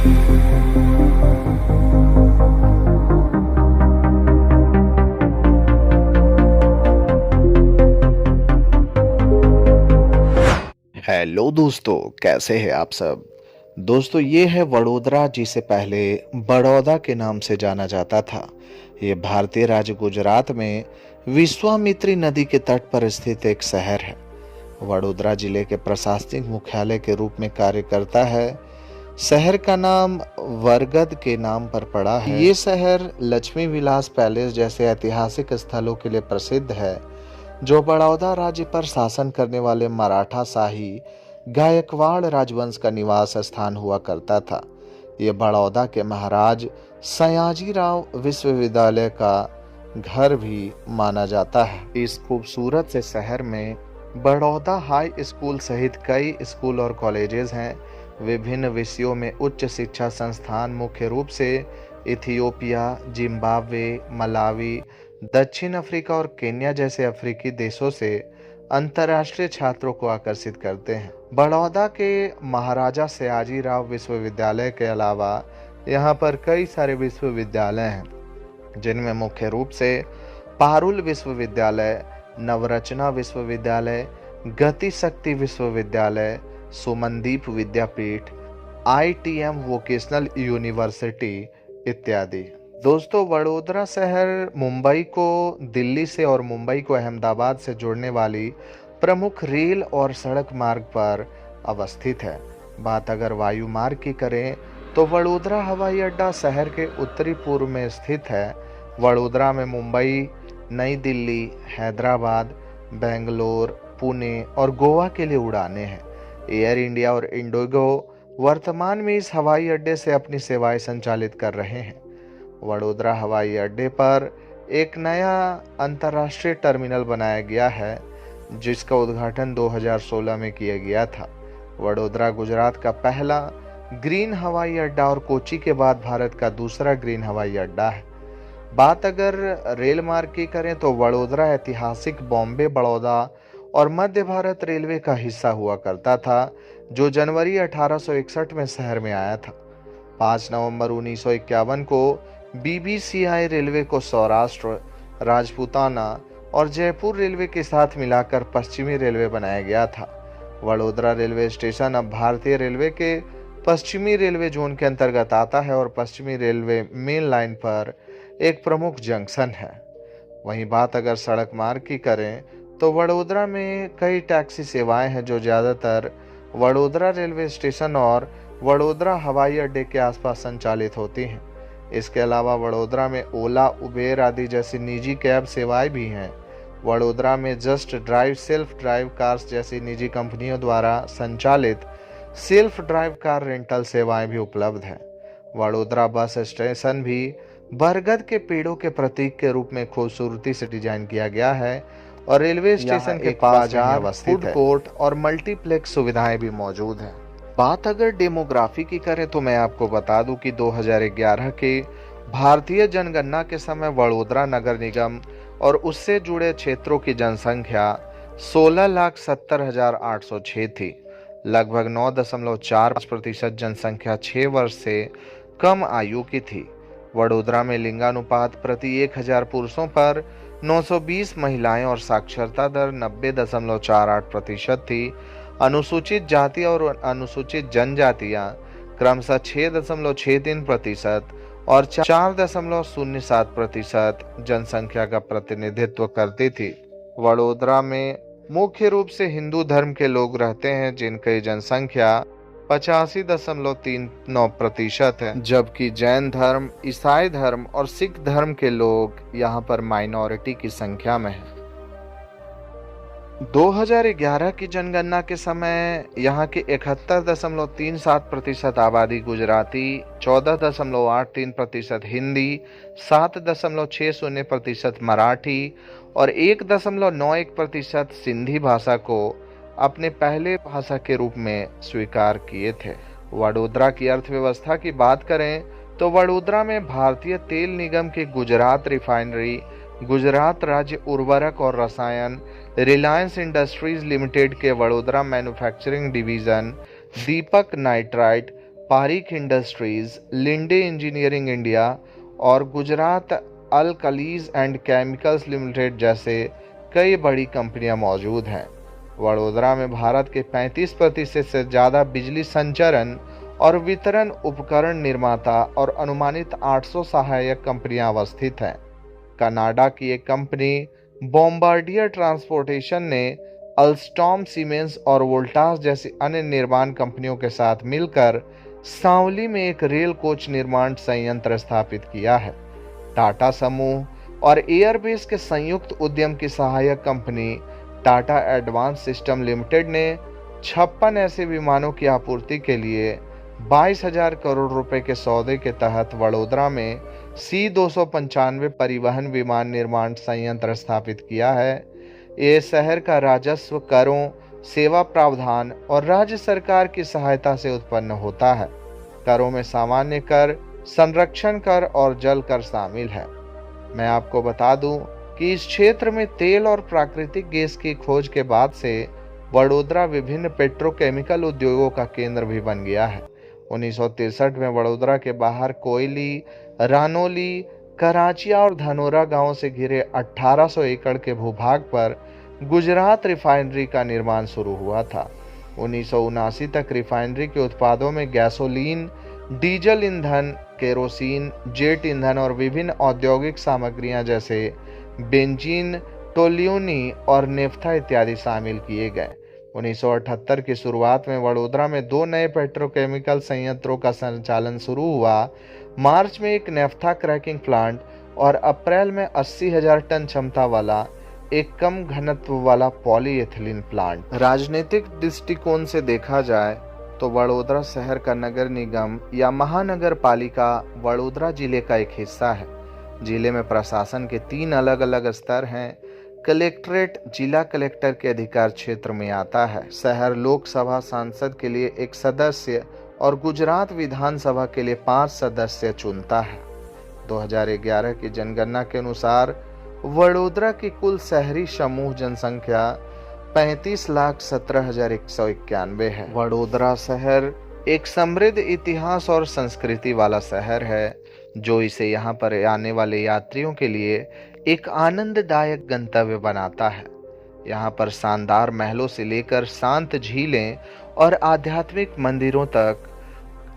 Hello दोस्तों, कैसे हैं आप सब। दोस्तों, ये है वडोदरा, जिसे पहले बड़ौदा के नाम से जाना जाता था। ये भारतीय राज्य गुजरात में विश्वामित्री नदी के तट पर स्थित एक शहर है। वडोदरा जिले के प्रशासनिक मुख्यालय के रूप में कार्य करता है। शहर का नाम वरगद के नाम पर पड़ा है। ये शहर लक्ष्मी विलास पैलेस जैसे ऐतिहासिक स्थलों के लिए प्रसिद्ध है, जो बड़ौदा राज्य पर शासन करने वाले मराठा शाही गायकवाड़ राजवंश का निवास स्थान हुआ करता था। ये बड़ौदा के महाराज सयाजीराव विश्वविद्यालय का घर भी माना जाता है। इस खूबसूरत से शहर में बड़ौदा हाई स्कूल सहित कई स्कूल और कॉलेजेस हैं। विभिन्न विषयों में उच्च शिक्षा संस्थान मुख्य रूप से इथियोपिया, जिम्बाब्वे, मलावी, दक्षिण अफ्रीका और केन्या जैसे अफ्रीकी देशों से अंतर्राष्ट्रीय छात्रों को आकर्षित करते हैं। बड़ौदा के महाराजा सयाजीराव विश्वविद्यालय के अलावा यहाँ पर कई सारे विश्वविद्यालय हैं, जिनमें मुख्य रूप से पारुल विश्वविद्यालय, नवरचना विश्वविद्यालय, गति शक्ति विश्वविद्यालय, सुमनदीप विद्यापीठ, ITM वोकेशनल यूनिवर्सिटी इत्यादि। दोस्तों, वडोदरा शहर मुंबई को दिल्ली से और मुंबई को अहमदाबाद से जोड़ने वाली प्रमुख रेल और सड़क मार्ग पर अवस्थित है। बात अगर वायु मार्ग की करें तो वडोदरा हवाई अड्डा शहर के उत्तरी पूर्व में स्थित है। वडोदरा में मुंबई, नई दिल्ली, हैदराबाद, बेंगलोर, पुणे और गोवा के लिए उड़ानें हैं। एयर इंडिया और इंडिगो वर्तमान में इस हवाई अड्डे से अपनी सेवाएं संचालित कर रहे हैं। वडोदरा हवाई अड्डे पर एक नया अंतर्राष्ट्रीय टर्मिनल बनाया गया है, जिसका उद्घाटन 2016 में किया गया था। वडोदरा गुजरात का पहला ग्रीन हवाई अड्डा और कोची के बाद भारत का दूसरा ग्रीन हवाई अड्डा है। बात अगर रेल मार्ग की करें तो वडोदरा ऐतिहासिक बॉम्बे, बड़ौदा और मध्य भारत रेलवे का हिस्सा हुआ करता था, जो जनवरी 1861 में शहर में आया था। 5 नवंबर 1951 को BBCI रेलवे को सौराष्ट्र, राजपूताना और जयपुर रेलवे के साथ मिलाकर पश्चिमी रेलवे बनाया गया था। वडोदरा रेलवे स्टेशन अब भारतीय रेलवे के पश्चिमी रेलवे जोन के अंतर्गत आता है और पश्चिमी रेलवे मेन लाइन पर एक प्रमुख जंक्शन है। वहीं बात अगर सड़क मार्ग की करें तो वडोदरा में कई टैक्सी सेवाएं हैं, जो ज़्यादातर वडोदरा रेलवे स्टेशन और वडोदरा हवाई अड्डे के आसपास संचालित होती हैं। इसके अलावा वडोदरा में ओला, उबेर आदि जैसी निजी कैब सेवाएं भी हैं। वडोदरा में just drive, self drive cars जैसी निजी कंपनियों द्वारा संचालित सेल्फ ड्राइव कार रेंटल सेवाएं भी उपलब्ध हैं। वडोदरा बस स्टेशन भी बरगद के पेड़ों के प्रतीक के रूप में खूबसूरती से डिजाइन किया गया है और रेलवे स्टेशन के पास बाजार, फूड कोर्ट और मल्टीप्लेक्स सुविधाएं भी मौजूद हैं। बात अगर डेमोग्राफी की करें तो मैं आपको बता दूं कि 2011 के भारतीय जनगणना के समय वडोदरा नगर निगम और उससे जुड़े क्षेत्रों की जनसंख्या 16,70,806 थी। लगभग 9.4% जनसंख्या 6 वर्ष से कम आयु की थी। वडोदरा में लिंगानुपात प्रति 1000 पुरुषों पर 920 महिलाएं और साक्षरता दर 90.48% थी। अनुसूचित जाति और अनुसूचित जनजातियां क्रमशः 6.63% और 4.07% जनसंख्या का प्रतिनिधित्व करती थी। वडोदरा में मुख्य रूप से हिंदू धर्म के लोग रहते हैं, जिनकी जनसंख्या 85.39% है, जबकि जैन धर्म, ईसाई धर्म और सिख धर्म के लोग यहाँ पर माइनॉरिटी की संख्या में हैं। 2011 की जनगणना के समय यहाँ की 71.37% आबादी गुजराती, 14.83% हिंदी, 7.60% मराठी और 1.91% सिंधी भाषा को अपने पहले भाषा के रूप में स्वीकार किए थे। वडोदरा की अर्थव्यवस्था की बात करें तो वडोदरा में भारतीय तेल निगम की गुजरात रिफाइनरी, गुजरात राज्य उर्वरक और रसायन, रिलायंस इंडस्ट्रीज लिमिटेड के Vadodara manufacturing division, Deepak Nitrite, Parikh Industries, Linde Engineering India और Gujarat Alkalies and Chemicals Limited जैसे कई बड़ी कंपनियां मौजूद हैं। वडोदरा में भारत के 35% से ज़्यादा बिजली संचरण और वितरण उपकरण निर्माता और अनुमानित 800 सहायक कंपनियां अवस्थित हैं। कनाडा की एक कंपनी बॉम्बार्डियर ट्रांसपोर्टेशन ने अल्स्टॉम, सीमेंस और वोल्टास जैसी अन्य निर्माण कंपनियों के साथ मिलकर सांवली में एक रेल कोच निर्माण संयंत्र स्थापित किया है। टाटा समूह और एयरबेस के संयुक्त उद्यम की सहायक company Tata advance system limited ने 56 ऐसे विमानों की आपूर्ति के लिए 22,000 करोड़ रुपए के सौदे के तहत वडोदरा में C-295 परिवहन विमान निर्माण संयंत्र स्थापित किया है। ये शहर का राजस्व करों, सेवा प्रावधान और राज्य सरकार की सहायता से उत्पन्न होता है। करों में सामान्य कर, संरक्षण कर और जल कर शामिल है। मैं आपको बता दूं कि इस क्षेत्र में तेल और प्राकृतिक गैस की खोज के बाद से वडोदरा विभिन्न पेट्रोकेमिकल उद्योगों का केंद्र भी बन गया है। 1963 में वडोदरा के बाहर कोयली, रानोली, कराचिया और धनोरा गांवों से घिरे 1800 एकड़ के भूभाग पर गुजरात रिफाइनरी का निर्माण शुरू हुआ था। 1979 तक रिफाइनरी के उत्पादों में गैसोलीन, डीजल ईंधन, केरोसिन, जेट ईंधन और विभिन्न औद्योगिक सामग्रियां जैसे बेंजीन, टोल्यूनी और नेफ्था इत्यादि शामिल किए गए। 1978 की शुरुआत में वडोदरा में 2 नए पेट्रोकेमिकल संयंत्रों का संचालन शुरू हुआ। मार्च में एक नेफ्था क्रैकिंग प्लांट और अप्रैल में 80,000 टन क्षमता वाला एक कम घनत्व वाला पॉलीएथिलीन प्लांट। राजनीतिक दृष्टिकोण से देखा जाए तो वडोदरा शहर का नगर निगम या महानगर पालिका वडोदरा जिले का एक हिस्सा है। जिले में प्रशासन के 3 अलग अलग स्तर हैं। कलेक्ट्रेट जिला कलेक्टर के अधिकार क्षेत्र में आता है। शहर लोकसभा सांसद के लिए 1 सदस्य और गुजरात विधानसभा के लिए 5 सदस्य चुनता है। 2011 की जनगणना के अनुसार वडोदरा की कुल शहरी समूह जनसंख्या 35,17,191 है। वडोदरा शहर एक समृद्ध इतिहास और संस्कृति वाला शहर है, जो इसे यहाँ पर आने वाले यात्रियों के लिए एक आनंददायक गंतव्य बनाता है। यहाँ पर शानदार महलों से लेकर शांत झीलें और आध्यात्मिक मंदिरों तक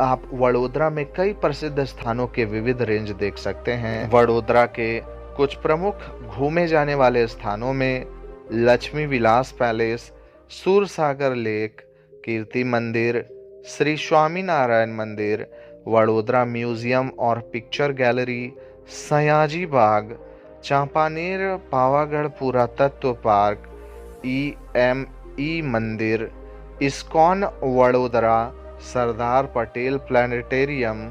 आप वडोदरा में कई प्रसिद्ध स्थानों के विविध रेंज देख सकते हैं। वडोदरा के कुछ प्रमुख घूमे जाने वाले स्थानों में लक्ष्मी विलास पैलेस, सूरसागर लेक, कीर्ति मंदिर, श्री स्वामीनारायण मंदिर, वडोदरा म्यूजियम और पिक्चर गैलरी, सयाजी बाग, चांपानेर पावागढ़ पुरातत्व पार्क, EME मंदिर, इस्कॉन वडोदरा, सरदार पटेल प्लानिटेरियम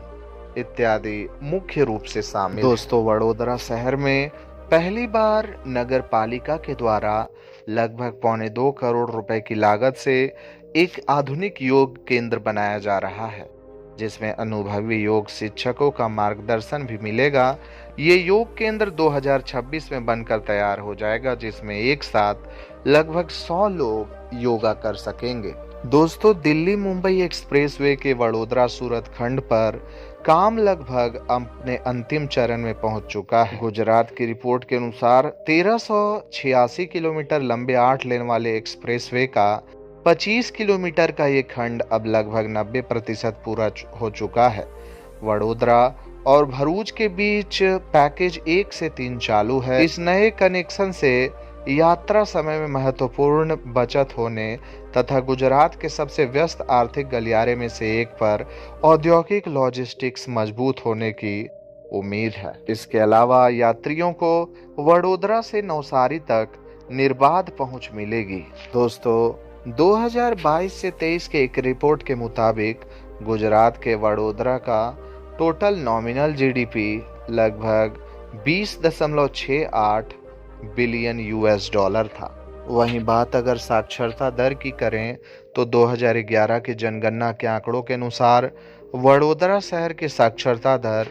इत्यादि मुख्य रूप से शामिल। दोस्तों, वडोदरा शहर में पहली बार नगर पालिका के द्वारा लगभग 1.25 करोड़ रुपए की लागत से एक आधुनिक योग केंद्र बनाया जा रहा है, जिसमें अनुभवी योग शिक्षकों का मार्गदर्शन भी मिलेगा। ये योग केंद्र 2026 में बनकर तैयार हो जाएगा, जिसमें एक साथ लगभग 100 लोग योगा कर सकेंगे। दोस्तों, दिल्ली मुंबई एक्सप्रेसवे के वडोदरा सूरत खंड पर काम लगभग अपने अंतिम चरण में पहुंच चुका है। गुजरात की रिपोर्ट के अनुसार 1386 किलोमीटर लंबे 8 लेन वाले एक्सप्रेसवे का 25 किलोमीटर का ये खंड अब लगभग 90% पूरा हो चुका है। वडोदरा और भरूच के बीच पैकेज 1 से 3 चालू है। इस नए कनेक्शन से यात्रा समय में महत्वपूर्ण बचत होने तथा गुजरात के सबसे व्यस्त आर्थिक गलियारे में से एक पर औद्योगिक लॉजिस्टिक्स मजबूत होने की उम्मीद है। इसके अलावा यात्रियों को वडोदरा से नवसारी तक निर्बाध पहुंच मिलेगी। दोस्तों, 2022 से 23 के एक रिपोर्ट के मुताबिक गुजरात के वडोदरा का टोटल नॉमिनल GDP लगभग 20.68 बिलियन US था। वहीं बात अगर साक्षरता दर की करें तो 2011 की जनगणना के आंकड़ों के अनुसार वडोदरा शहर की साक्षरता दर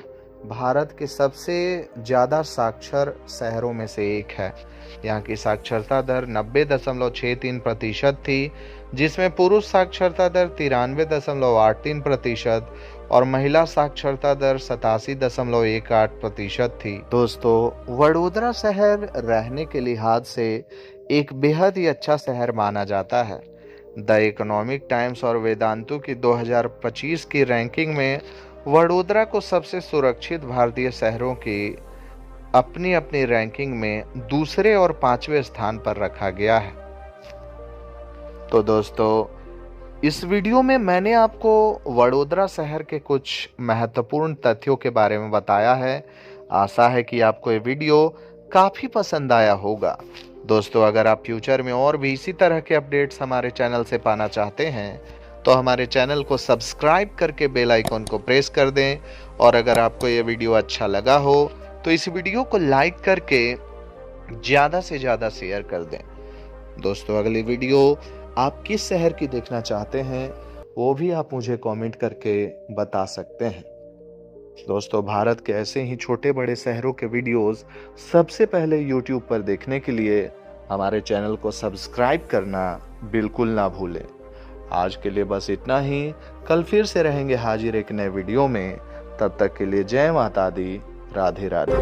भारत के सबसे ज़्यादा साक्षर शहरों में से एक है। यहाँ की साक्षरता दर 90.63% थी, जिसमें पुरुष साक्षरता दर 93.83%, और महिला साक्षरता दर 87.18% थी। दोस्तों, वडोदरा शहर रहने के लिहाज से एक बेहद ही अच्छा शहर माना जाता है। द इकोनॉमिक टाइम्स और वेदांतु की 2025 की रैंकिंग में वडोदरा को सबसे सुरक्षित भारतीय शहरों की अपनी अपनी रैंकिंग में दूसरे और 5वें स्थान पर रखा गया है। तो दोस्तों, इस वीडियो में मैंने आपको वडोदरा शहर के कुछ महत्वपूर्ण तथ्यों के बारे में बताया है। आशा है कि आपको ये वीडियो काफ़ी पसंद आया होगा। दोस्तों, अगर आप फ्यूचर में और भी इसी तरह के अपडेट्स हमारे चैनल से पाना चाहते हैं तो हमारे चैनल को सब्सक्राइब करके बेल आइकन को प्रेस कर दें। और अगर आपको ये वीडियो अच्छा लगा हो तो इस वीडियो को लाइक करके ज़्यादा से ज़्यादा शेयर कर दें। दोस्तों, अगली वीडियो आप किस शहर की देखना चाहते हैं वो भी आप मुझे कमेंट करके बता सकते हैं। दोस्तों, भारत के ऐसे ही छोटे बड़े शहरों के वीडियोस सबसे पहले यूट्यूब पर देखने के लिए हमारे चैनल को सब्सक्राइब करना बिल्कुल ना भूलें। आज के लिए बस इतना ही। कल फिर से रहेंगे हाजिर एक नए वीडियो में। तब तक के लिए जय माता दी, राधे राधे।